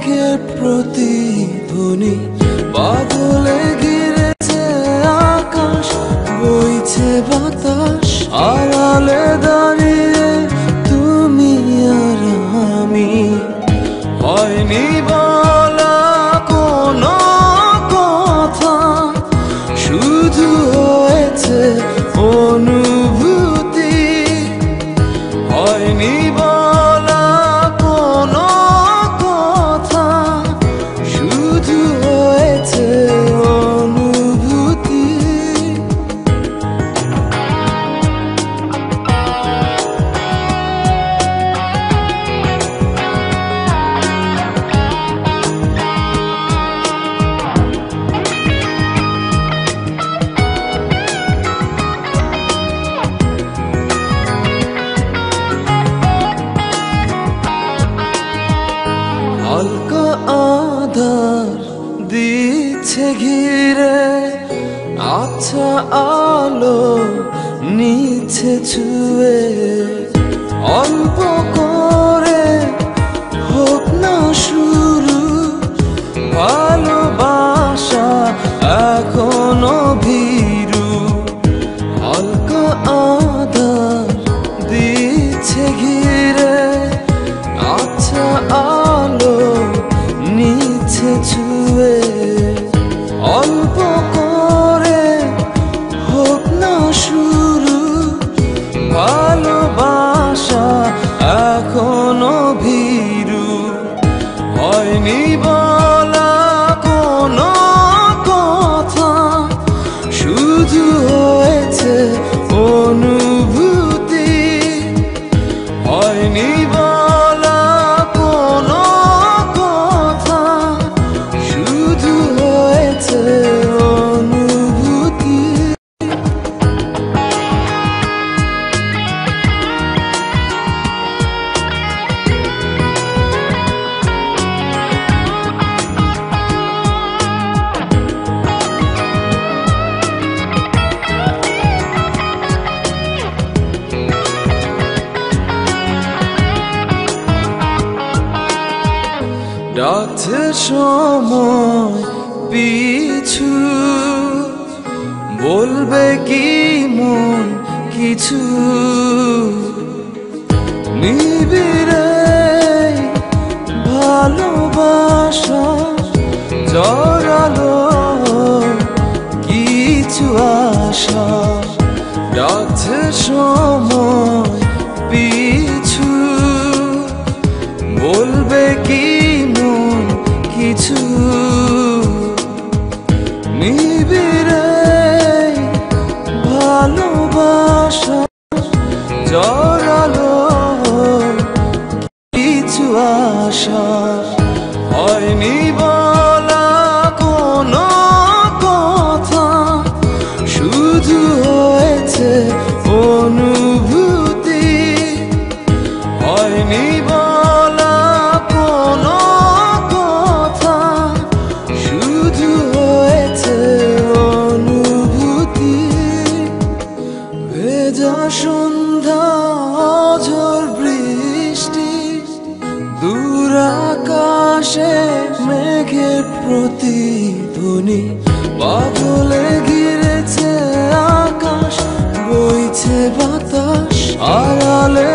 মেঘের প্রতিধ্বনি, বাদলে ঘিরেছে আকাশ, বইছে বাতাস, আড়ালে দাঁড়িয়ে তুমি আর আমি। হয়নি বলা কোনো কথা, শুধু হয়েছে অনুভূতি। হয়নি বলা কোনো কথা, শুধু হয়েছে অনুভূতি। হালকা আধার দিচ্ছে ঘিরে, আচ্ছা আলো নিচ্ছে ছুঁয়ে। অল্প করে হোক না শুরু, ভালোবাসা এখনো ভীরু। হালকা আধার দিচ্ছে ঘিরে, আচ্ছা আলো নিচ্ছে ছুঁয়ে। অল্প করে হোক না শুরু, ভালোবাসা এখনো ভীরু। হয়নি বলা কোনো কথা, শুধু হয়েছে অনুভূতি। হয়নি বলা কোনো কথা, শুধু হয়েছে অনুভূতি। ডাকছে সময় পিছু, বলবে কি মন কিছু। নিবিড়ে ভালোবাসা জড়ালো কিছু আশা। ডাকছে সময় পিছু, বলবে কি মন কিছু। নিবিড়ে ভালোবাসা জড়ালো কিছু আশা। হয়নি বলা কোনো কথা, শুধু হয়েছে অনুভূতি। হয়নি বলা কোনো কথা, শুধু হয়েছে অনুভূতি। ভেজা সন্ধ্যা, ঝড় বৃষ্টি, দূর আকাশে মেঘের প্রতিধ্বনি, বাদলে ঘিরেছে আকাশ, বইছে বাতাস, আড়ালে